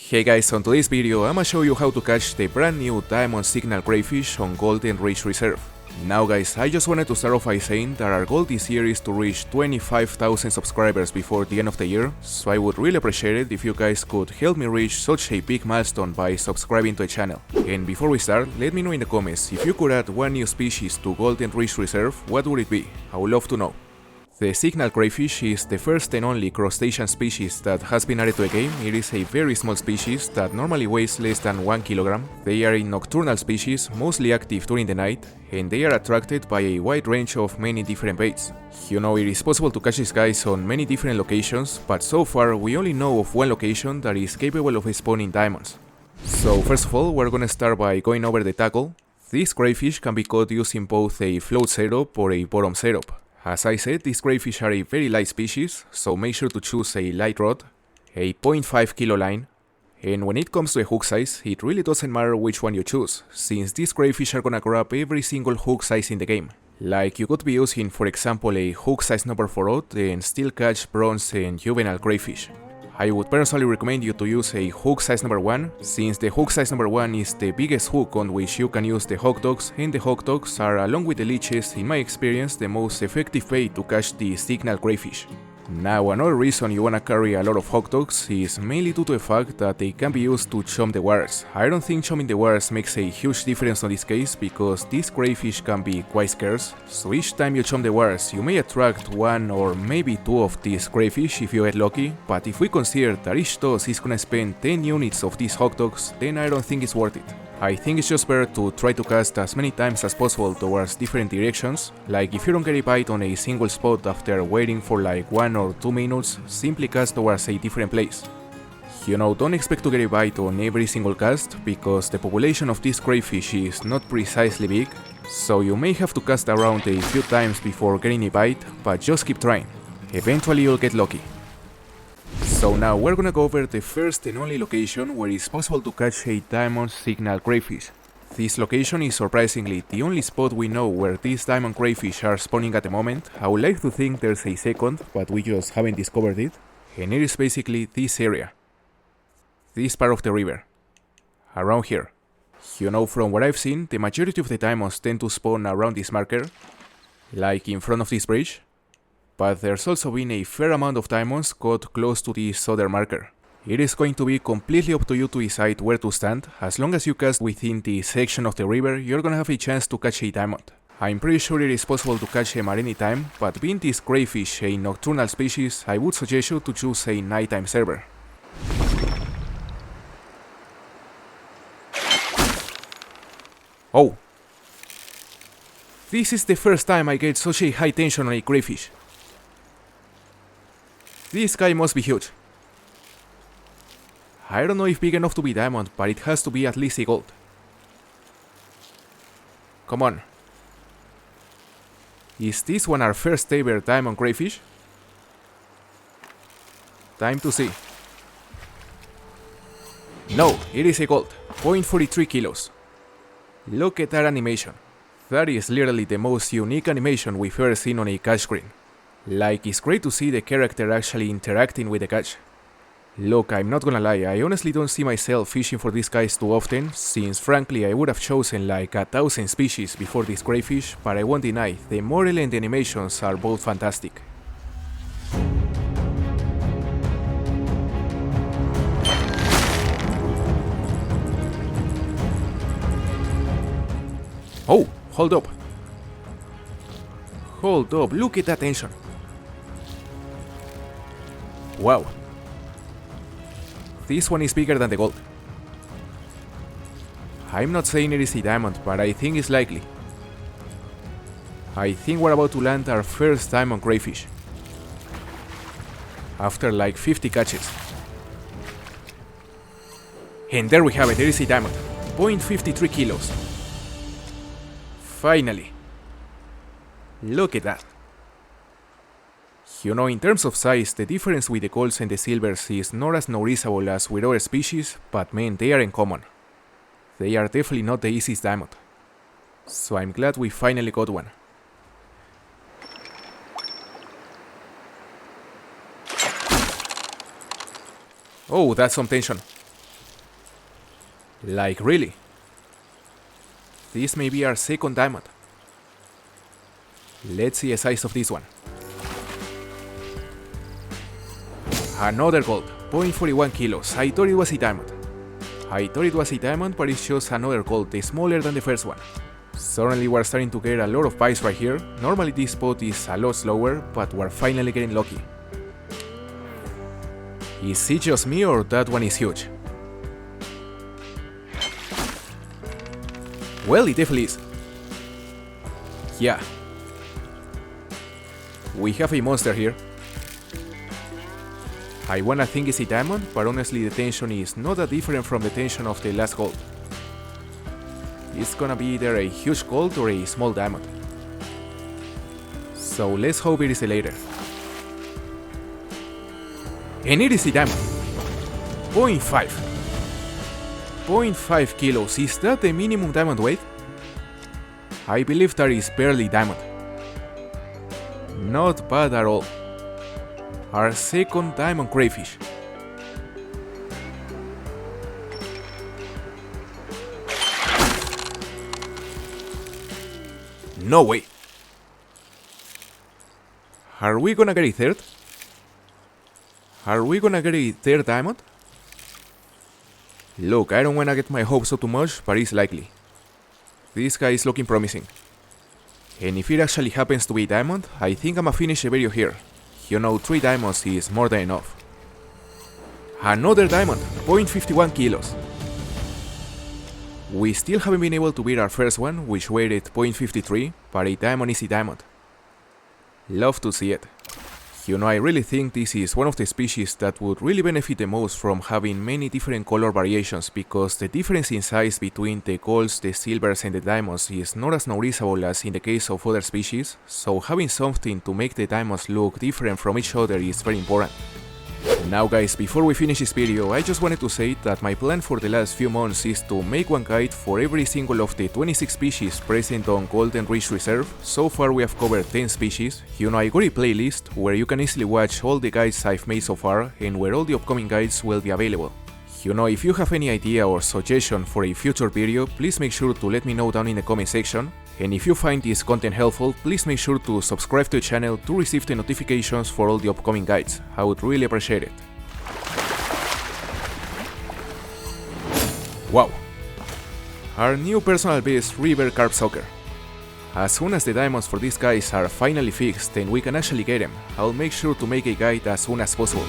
Hey guys, on today's video I'ma show you how to catch the brand new diamond signal crayfish on Golden Ridge Reserve. Now guys, I just wanted to start off by saying that our goal this year is to reach 25,000 subscribers before the end of the year, so I would really appreciate it if you guys could help me reach such a big milestone by subscribing to the channel. And before we start, let me know in the comments if you could add one new species to Golden Ridge Reserve, what would it be? I would love to know. The Signal Crayfish is the first and only crustacean species that has been added to the game. It is a very small species that normally weighs less than 1 kilogram. They are a nocturnal species, mostly active during the night, and they are attracted by a wide range of many different baits. You know, it is possible to catch these guys on many different locations, but so far we only know of one location that is capable of spawning diamonds. So first of all, we're gonna start by going over the tackle. This crayfish can be caught using both a float setup or a bottom setup. As I said, these crayfish are a very light species, so make sure to choose a light rod, a 0.5 kilo line, and when it comes to a hook size, it really doesn't matter which one you choose, since these crayfish are gonna grab every single hook size in the game. Like you could be using, for example, a hook size number 4 rod and still catch bronze and juvenile crayfish. I would personally recommend you to use a hook size number 1, since the hook size number 1 is the biggest hook on which you can use the hot dogs, and the hot dogs are, along with the leeches, in my experience, the most effective way to catch the signal crayfish. Now, another reason you wanna carry a lot of hot dogs is mainly due to the fact that they can be used to chum the waters. I don't think chumming the waters makes a huge difference on this case because these crayfish can be quite scarce, so each time you chum the waters you may attract one or maybe two of these crayfish if you get lucky, but if we consider that each toss is gonna spend 10 units of these hot dogs, then I don't think it's worth it. I think it's just better to try to cast as many times as possible towards different directions, like if you don't get a bite on a single spot after waiting for like 1 or 2 minutes, simply cast towards a different place. You know, don't expect to get a bite on every single cast, because the population of this crayfish is not precisely big, so you may have to cast around a few times before getting a bite, but just keep trying. Eventually you'll get lucky. So now we're gonna go over the first and only location where it's possible to catch a diamond signal crayfish. This location is surprisingly the only spot we know where these diamond crayfish are spawning at the moment. I would like to think there's a second, but we just haven't discovered it. And it is basically this area. This part of the river. Around here. You know, from what I've seen, the majority of the diamonds tend to spawn around this marker, like in front of this bridge. But there's also been a fair amount of diamonds caught close to this other marker. It is going to be completely up to you to decide where to stand. As long as you cast within the section of the river, you're gonna have a chance to catch a diamond. I'm pretty sure it is possible to catch them at any time, but being this crayfish a nocturnal species, I would suggest you to choose a nighttime server. Oh! This is the first time I get such a high tension on a crayfish. This guy must be huge. I don't know if big enough to be diamond, but it has to be at least a gold. Come on. Is this one our first ever diamond crayfish? Time to see. No, it is a gold. 0.43 kilos. Look at that animation. That is literally the most unique animation we've ever seen on a catch screen. Like, it's great to see the character actually interacting with the catch. Look, I'm not gonna lie, I honestly don't see myself fishing for these guys too often, since frankly I would have chosen like 1,000 species before this crayfish, but I won't deny, the model and the animations are both fantastic. Oh, hold up. Hold up, look at that tension. Wow. This one is bigger than the gold. I'm not saying it is a diamond, but I think it's likely. I think we're about to land our first diamond crayfish. After like 50 catches. And there we have it, there is a diamond. 0.53 kilos. Finally. Look at that. You know, in terms of size, the difference with the golds and the silvers is not as noticeable as with other species, but man, they are uncommon. They are definitely not the easiest diamond. So I'm glad we finally got one. Oh, that's some tension. Like really? This may be our second diamond. Let's see the size of this one. Another gold, 0.41 kilos. I thought it was a diamond. But it's just another gold, smaller than the first one. Suddenly we're starting to get a lot of bites right here. Normally this spot is a lot slower, but we're finally getting lucky. Is it just me or that one is huge? Well, it definitely is. Yeah. We have a monster here. I wanna think it's a diamond, but honestly the tension is not that different from the tension of the last gold. It's gonna be either a huge gold or a small diamond. So let's hope it is the latter. And it is a diamond. 0.5. 0.5 kilos, is that the minimum diamond weight? I believe that is barely diamond. Not bad at all. Our second diamond crayfish. No way. Are we gonna get a third? Are we gonna get a third diamond? Look, I don't wanna get my hopes up too much, but it's likely. This guy is looking promising. And if it actually happens to be a diamond, I think I'ma finish the video here. You know, 3 diamonds is more than enough. Another diamond, 0.51 kilos. We still haven't been able to beat our first one, which weighed 0.53, but a diamond is a diamond. Love to see it. You know, I really think this is one of the species that would really benefit the most from having many different color variations, because the difference in size between the golds, the silvers and the diamonds is not as noticeable as in the case of other species, so having something to make the diamonds look different from each other is very important. Now guys, before we finish this video, I just wanted to say that my plan for the last few months is to make one guide for every single of the 26 species present on Golden Ridge Reserve. So far we have covered 10 species. You know, I got a playlist where you can easily watch all the guides I've made so far and where all the upcoming guides will be available. You know, if you have any idea or suggestion for a future video, please make sure to let me know down in the comment section. And if you find this content helpful, please make sure to subscribe to the channel to receive the notifications for all the upcoming guides. I would really appreciate it. Wow! Our new personal best river carp sucker. As soon as the diamonds for these guys are finally fixed and we can actually get them, I'll make sure to make a guide as soon as possible.